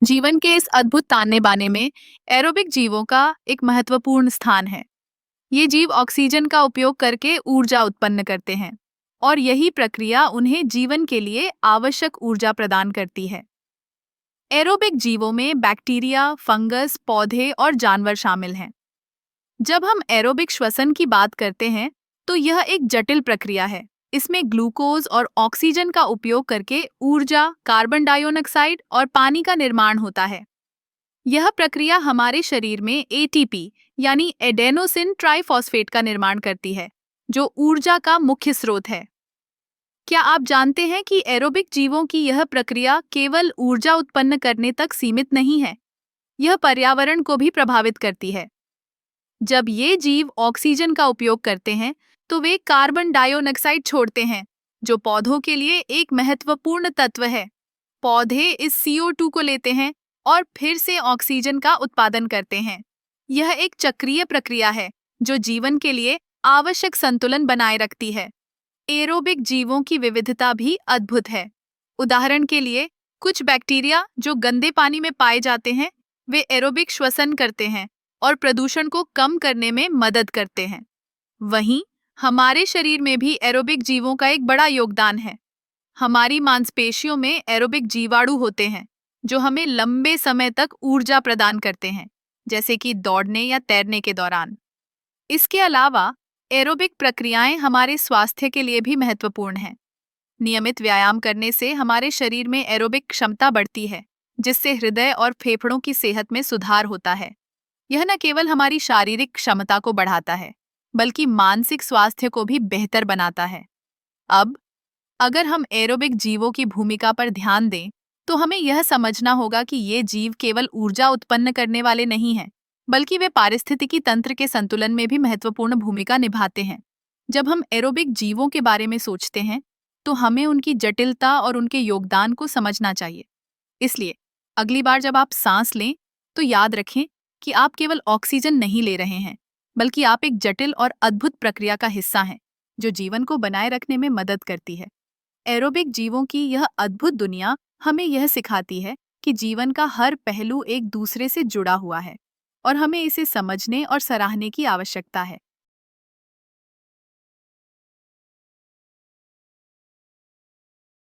जीवन के इस अद्भुत ताने बाने में एरोबिक जीवों का एक महत्वपूर्ण स्थान है। ये जीव ऑक्सीजन का उपयोग करके ऊर्जा उत्पन्न करते हैं और यही प्रक्रिया उन्हें जीवन के लिए आवश्यक ऊर्जा प्रदान करती है। एरोबिक जीवों में बैक्टीरिया, फंगस, पौधे और जानवर शामिल हैं। जब हम एरोबिक श्वसन की बात करते हैं, तो यह एक जटिल प्रक्रिया है। इसमें ग्लूकोज और ऑक्सीजन का उपयोग करके ऊर्जा, कार्बन डाइऑक्साइड और पानी का निर्माण होता है। यह प्रक्रिया हमारे शरीर में एटीपी यानी एडेनोसिन ट्राइफॉस्फेट का निर्माण करती है, जो ऊर्जा का मुख्य स्रोत है। क्या आप जानते हैं कि एरोबिक जीवों की यह प्रक्रिया केवल ऊर्जा उत्पन्न करने तक सीमित नहीं है? यह पर्यावरण को भी प्रभावित करती है। जब ये जीव ऑक्सीजन का उपयोग करते हैं, तो वे कार्बन डाइऑक्साइड छोड़ते हैं, जो पौधों के लिए एक महत्वपूर्ण तत्व है। पौधे इस CO2 को लेते हैं और फिर से ऑक्सीजन का उत्पादन करते हैं। यह एक चक्रीय प्रक्रिया है, जो जीवन के लिए आवश्यक संतुलन बनाए रखती है। एरोबिक जीवों की विविधता भी अद्भुत है। उदाहरण के लिए, कुछ बैक्टीरिया जो गंदे पानी में पाए जाते हैं, वे एरोबिक श्वसन करते हैं और प्रदूषण को कम करने में मदद करते हैं। वहीं हमारे शरीर में भी एरोबिक जीवों का एक बड़ा योगदान है। हमारी मांसपेशियों में एरोबिक जीवाणु होते हैं, जो हमें लंबे समय तक ऊर्जा प्रदान करते हैं, जैसे कि दौड़ने या तैरने के दौरान। इसके अलावा एरोबिक प्रक्रियाएं हमारे स्वास्थ्य के लिए भी महत्वपूर्ण हैं। नियमित व्यायाम करने से हमारे शरीर में एरोबिक क्षमता बढ़ती है, जिससे हृदय और फेफड़ों की सेहत में सुधार होता है। यह न केवल हमारी शारीरिक क्षमता को बढ़ाता है, बल्कि मानसिक स्वास्थ्य को भी बेहतर बनाता है। अब अगर हम एरोबिक जीवों की भूमिका पर ध्यान दें, तो हमें यह समझना होगा कि ये जीव केवल ऊर्जा उत्पन्न करने वाले नहीं हैं, बल्कि वे पारिस्थितिकी तंत्र के संतुलन में भी महत्वपूर्ण भूमिका निभाते हैं। जब हम एरोबिक जीवों के बारे में सोचते हैं, तो हमें उनकी जटिलता और उनके योगदान को समझना चाहिए। इसलिए अगली बार जब आप सांस लें, तो याद रखें कि आप केवल ऑक्सीजन नहीं ले रहे हैं, बल्कि आप एक जटिल और अद्भुत प्रक्रिया का हिस्सा हैं, जो जीवन को बनाए रखने में मदद करती है। एरोबिक जीवों की यह अद्भुत दुनिया हमें यह सिखाती है कि जीवन का हर पहलू एक दूसरे से जुड़ा हुआ है और हमें इसे समझने और सराहने की आवश्यकता है।